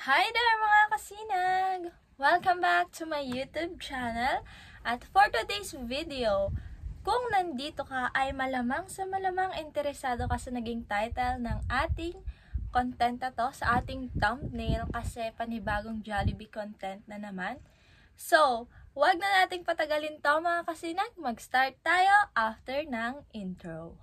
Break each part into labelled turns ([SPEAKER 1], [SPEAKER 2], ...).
[SPEAKER 1] Hi there mga kasinag! Welcome back to my YouTube channel. At for today's video, kung nandito ka ay malamang sa malamang interesado ka sa naging title ng ating content na to, sa ating thumbnail, kasi panibagong Jollibee content na naman. So, wag na nating patagalin to mga kasinag, mag-start tayo after ng intro.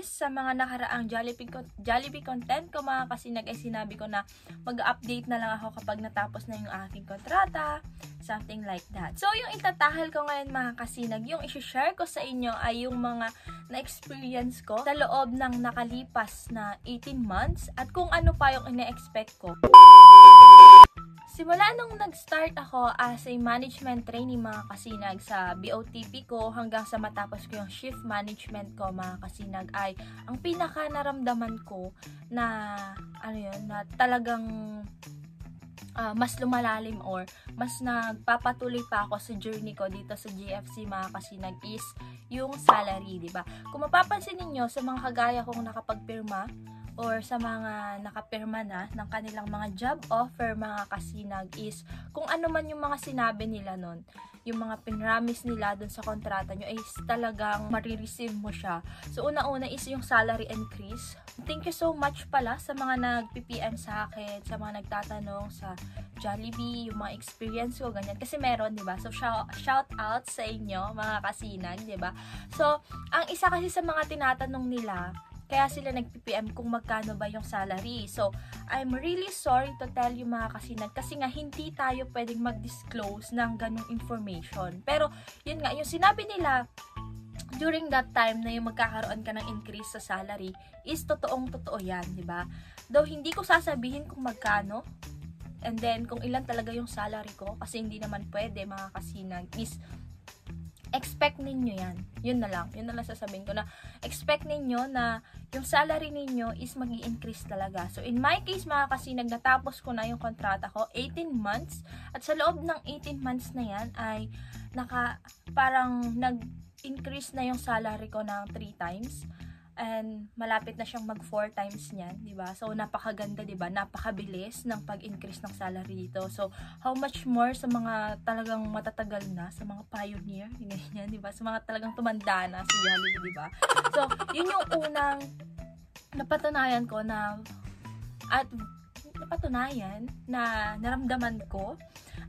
[SPEAKER 1] Sa mga nakaraang Jollibee content ko mga kasinag ay sinabi ko na mag-update na lang ako kapag natapos na yung aking kontrata, something like that. So yung itatahal ko ngayon mga kasinag, yung i-share ko sa inyo ay yung mga na-experience ko sa loob ng nakalipas na 18 months at kung ano pa yung ine-expect ko. Simula nung nag-start ako as a management trainee mga kasinag sa BOTP ko hanggang sa matapos ko yung shift management ko mga kasinag ay ang pinaka naramdaman ko na na talagang mas lumalalim or mas nagpapatuloy pa ako sa journey ko dito sa GFC mga kasinag is yung salary, di ba? Kung mapapansin niyo sa mga kagaya kong nakapagpirma or sa mga nakapirma na ng kanilang mga job offer mga kasinag is kung ano man yung mga sinabi nila nun, yung mga pinramis nila dun sa kontrata nyo is talagang marireceive mo siya. So una-una is yung salary increase. Thank you so much pala sa mga nag-PPM sa akin, sa mga nagtatanong sa Jollibee, yung mga experience ko, ganyan. Kasi meron, di ba? So shout out sa inyo mga kasinag, di ba? So ang isa kasi sa mga tinatanong nila, kaya sila nag-PPM kung magkano ba yung salary. So, I'm really sorry to tell you mga kasinag kasi nga hindi tayo pwedeng mag-disclose ng ganung information. Pero, yun nga, yung sinabi nila during that time na yung magkakaroon ka ng increase sa salary is totoong-totoo yan, di ba? Though, hindi ko sasabihin kung magkano and then kung ilan talaga yung salary ko kasi hindi naman pwede mga kasinag is expect ninyo yan. Yun na lang sasabihin ko na expect ninyo na yung salary ninyo is magi-increase talaga. So in my case mga kasinag, natapos ko na yung kontrata ko 18 months at sa loob ng 18 months na yan ay parang nag-increase na yung salary ko ng 3 times. And malapit na siyang mag 4 times niyan, 'di ba? So napakaganda, 'di ba? Napakabilis ng pag-increase ng salary dito. So how much more sa mga talagang matatagal na, sa mga pioneer, ganyan, 'di ba? Sa mga talagang tumanda na sa Jollibee, 'di ba? So yun yung unang napatunayan ko na naramdaman ko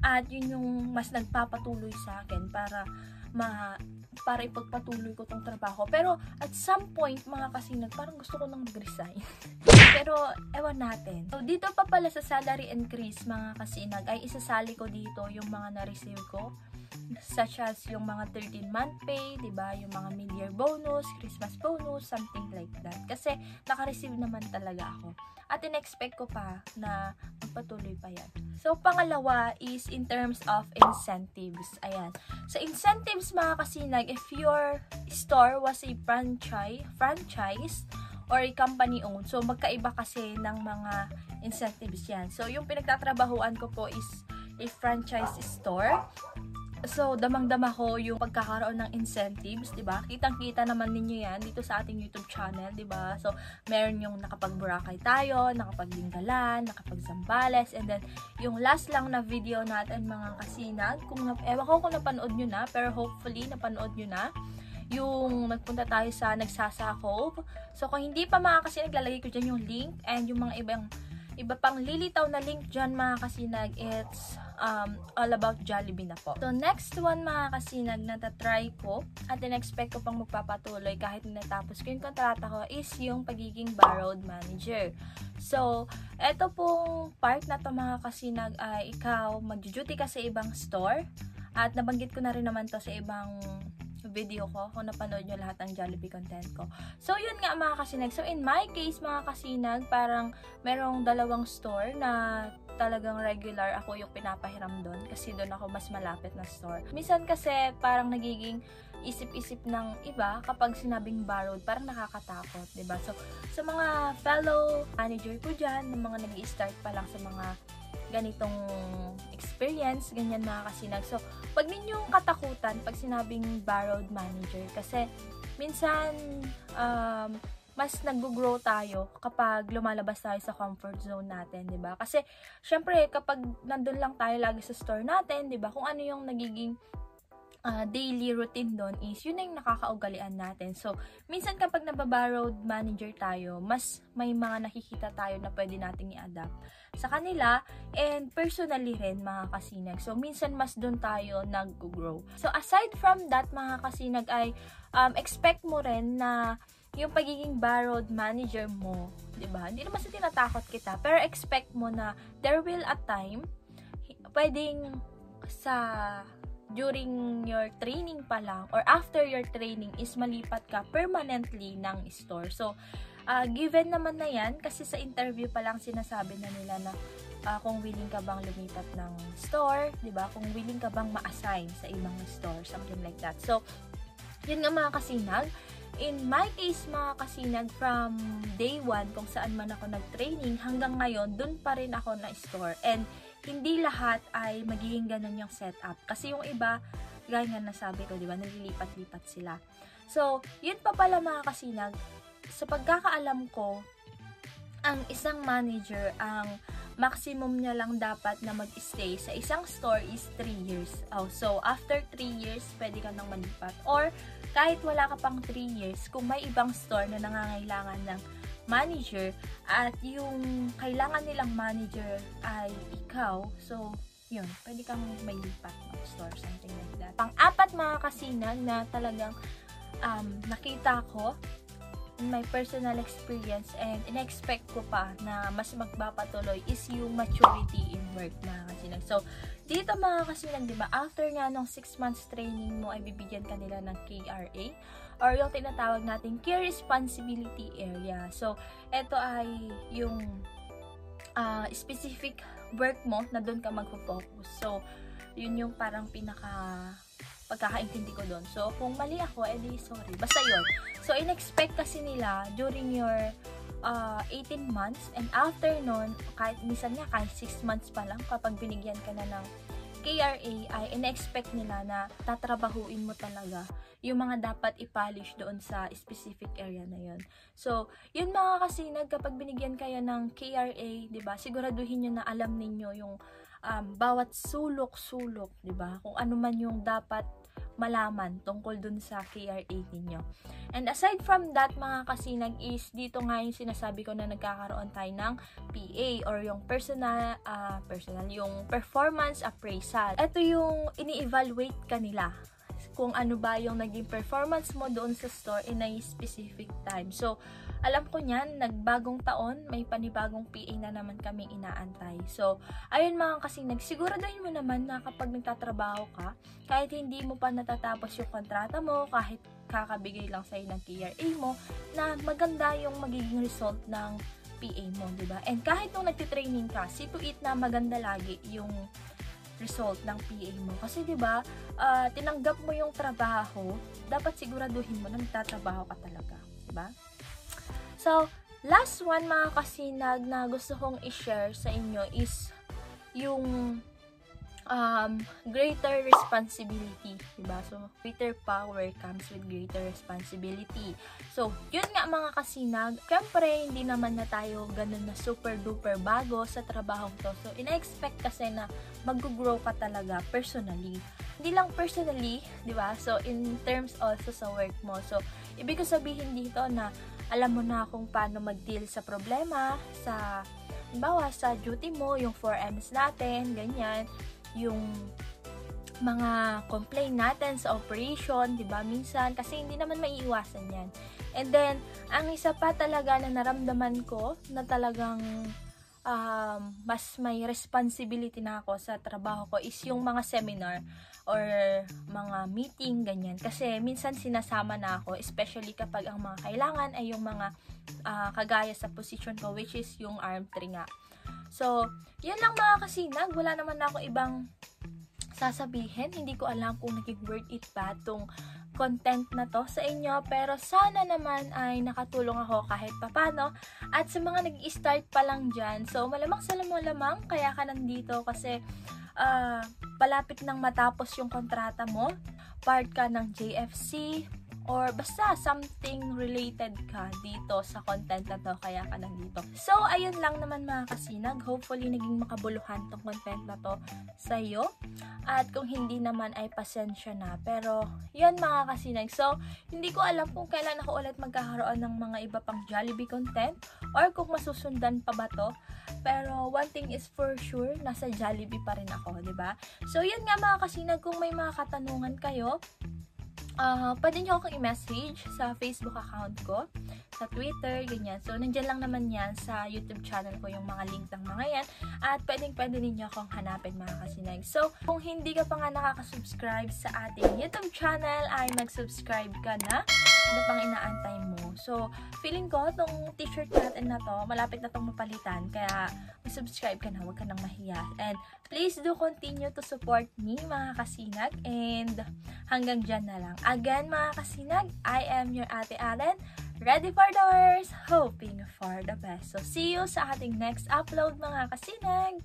[SPEAKER 1] at yun yung mas nagpapatuloy sa akin para ipagpatuloy ko tong trabaho. Pero at some point mga kasinag, parang gusto ko nang mag-resign. Pero ewan natin. So dito pa pala sa salary increase mga kasinag ay isasali ko dito yung mga na-receive ko, such as yung mga 13-month pay, diba? Yung mga mid-year bonus, Christmas bonus, something like that. Kasi naka-receive naman talaga ako. At in-expect ko pa na magpatuloy pa yan. So, pangalawa is in terms of incentives. Ayan. Sa incentives mga kasinag, if your store was a franchise or a company owned, so magkaiba kasi ng mga incentives yan. So, yung pinagtatrabahuan ko po is a franchise store. So, damang-dama ko yung pagkakaroon ng incentives, 'di ba? Kitang-kita naman ninyo 'yan dito sa ating YouTube channel, 'di ba? So, meron yung nakapag-Boracay tayo, nakapag-Linggalan, nakapag-Zambales, and then yung last lang na video natin mga kasinag, ewan ko kung napanood nyo na, pero hopefully napanood nyo na. Yung nagpunta tayo sa Nagsasakop. So, kung hindi pa mga kasinag, lalagay ko dyan yung link and yung mga iba pang lilitaw na link dyan mga kasinag, it's all about Jollibee na po. So next one mga kasinag na tatry ko at in-expect ko pang magpapatuloy kahit natapos ko yung kontrata ko is yung pagiging bar road manager. So eto pong part na to mga kasinag ay ikaw mag-duty ka sa ibang store at nabanggit ko na rin naman to sa ibang video ko kung napanood nyo lahat ng Jollibee content ko. So, yun nga mga kasinag. So, in my case mga kasinag, parang merong 2 store na talagang regular ako yung pinapahiram doon kasi doon ako mas malapit na store. Minsan kasi parang nagiging isip-isip ng iba kapag sinabing borrowed, parang nakakatakot, 'di ba? So, sa mga fellow manager ko dyan, ng mga nag-i-start pa lang sa mga ganitong experience, ganyan mga kasinag. So, wag ninyong katakutan pag sinabing borrowed manager kasi minsan mas nag-grow tayo kapag lumalabas tayo sa comfort zone natin, 'di ba? Kasi syempre kapag nandun lang tayo lagi sa store natin, 'di ba? Kung ano yung nagiging daily routine doon is yun na yung nakakaugalian natin. So, minsan kapag nababorrowed manager tayo, mas may mga nakikita tayo na pwede nating i-adapt sa kanila and personally rin mga kasinag. So, minsan mas doon tayo nag-grow. So, aside from that mga kasinag ay expect mo rin na yung pagiging borrowed manager mo, 'di ba? Hindi naman sa tinatakot kita, pero expect mo na there will a time pwedeng during your training pa lang or after your training is malipat ka permanently ng store. So, given naman na yan kasi sa interview pa lang sinasabi na nila na kung willing ka bang lumipat ng store, 'di ba? Kung willing ka bang ma-assign sa ibang store, something like that. So, yun nga mga kasinag. In my case, mga kasinag, from day 1, kung saan man ako nag-training, hanggang ngayon, dun pa rin ako na-store. And, hindi lahat ay magiging ganun yung setup. Kasi yung iba, gaya nga nasabi ko, diba, nalilipat-lipat sila. So, yun pa pala mga kasinag, sa pagkakaalam ko, ang isang manager, ang maximum niya lang dapat na mag-stay sa isang store is 3 years. Oh, so, after 3 years, pwede ka nang malipat. Or, kahit wala ka pang 3 years, kung may ibang store na nangangailangan ng manager at yung kailangan nilang manager ay ikaw, so, yun, pwede kang may lipat ng store, something like that. Pang-apat mga kasinag na talagang nakita ko in my personal experience and in-expect ko pa na mas magpapatuloy is yung maturity in work mga kasinag. So, dito mga kasinag, diba, after nga nung 6 months training mo ay bibigyan ka nila ng KRA or yung tinatawag natin Key Responsibility Area. So, ito ay yung specific work mo na doon ka magpo-focus. So, yun yung parang pagkakaintindi ko doon. So, kung mali ako, edi sorry. Basta yun. So, in-expect kasi nila during your 18 months and after nun, kahit minsan nga, kahit 6 months pa lang, kapag binigyan ka na ng KRA, ay in-expect nila na tatrabahuin mo talaga yung mga dapat i-polish doon sa specific area na yun. So, yun mga kasinag, kapag binigyan kayo ng KRA, diba, siguraduhin nyo na alam ninyo yung bawat sulok-sulok, 'di ba? Kung ano man yung dapat malaman tungkol dun sa KRA ninyo. And aside from that, mga kasinag, is dito nga yung sinasabi ko na nagkakaroon tayo ng PA or yung personal yung performance appraisal. Ito yung ini-evaluate kanila kung ano ba yung naging performance mo doon sa store in a specific time. So, alam ko niyan, nagbagong taon, may panibagong PA na naman kami inaantay. So, ayun mga kasinag, siguraduhin mo naman na kapag nagtatrabaho ka, kahit hindi mo pa natatapos yung kontrata mo, kahit kakabigay lang sa'yo ng KRA mo, na maganda yung magiging result ng PA mo, diba? And kahit nung nagtitraining ka, see to it na maganda lagi yung result ng PA mo. Kasi 'di ba, tinanggap mo yung trabaho, dapat siguraduhin mo na nagtatrabaho ka talaga, 'di ba? So, last one mga kasinag na gusto kong i-share sa inyo is yung greater responsibility, diba? So, greater power comes with greater responsibility. So, yun nga mga kasinag, syempre, hindi naman na tayo ganun na super duper bago sa trabaho to. So, ina-expect kasi na mag-grow ka talaga personally. Hindi lang personally, diba? So, in terms also sa work mo. So, ibig ko sabihin dito na alam mo na kung paano mag-deal sa problema, sa, halimbawa, sa duty mo, yung 4Ms natin, ganyan, yung mga complaint natin sa operation, 'di ba? Minsan kasi hindi naman maiiwasan 'yan. And then ang isa pa talaga na naramdaman ko na talagang mas may responsibility na ako sa trabaho ko is yung mga seminar or mga meeting, ganyan. Kasi minsan sinasama na ako, especially kapag ang mga kailangan ay yung mga kagaya sa position ko, which is yung RM3 nga. So, yun lang mga kasinag. Wala naman ako ibang sasabihin. Hindi ko alam kung naging worth it ba itong content na to sa inyo, pero sana naman ay nakatulong ako kahit papano. At sa mga nag-start pa lang dyan, so malamang sa lamang kaya ka nandito kasi palapit nang matapos yung kontrata mo, part ka ng JFC, or basta something related ka dito sa content na to, kaya ka nandito. So, ayun lang naman mga kasinag. Hopefully, naging makabuluhan tong content na to sa'yo. At kung hindi naman ay pasensya na. Pero, yun mga kasinag. So, hindi ko alam kung kailan ako ulit magkakaroon ng mga iba pang Jollibee content or kung masusundan pa ba to. Pero, one thing is for sure, nasa Jollibee pa rin ako, diba? So, yun nga mga kasinag, kung may mga katanungan kayo, pwede nyo akong i-message sa Facebook account ko, sa Twitter, ganyan. So, nandyan lang naman yan sa YouTube channel ko, yung mga link ng mga yan. At pwede ninyo akong hanapin mga kasinag. So, kung hindi ka pa nga nakaka-subscribe sa ating YouTube channel, ay mag-subscribe ka na. Ano pang inaantay mo? So, feeling ko, itong t-shirt natin na to, malapit na itong mapalitan. Kaya, mag-subscribe ka na, huwag ka nang mahiya. And, please do continue to support me, mga kasinag. And, hanggang dyan na lang. Again, mga kasinag, I am your Ate Allen. Ready for the worst, hoping for the best. So, see you sa ating next upload, mga kasinag!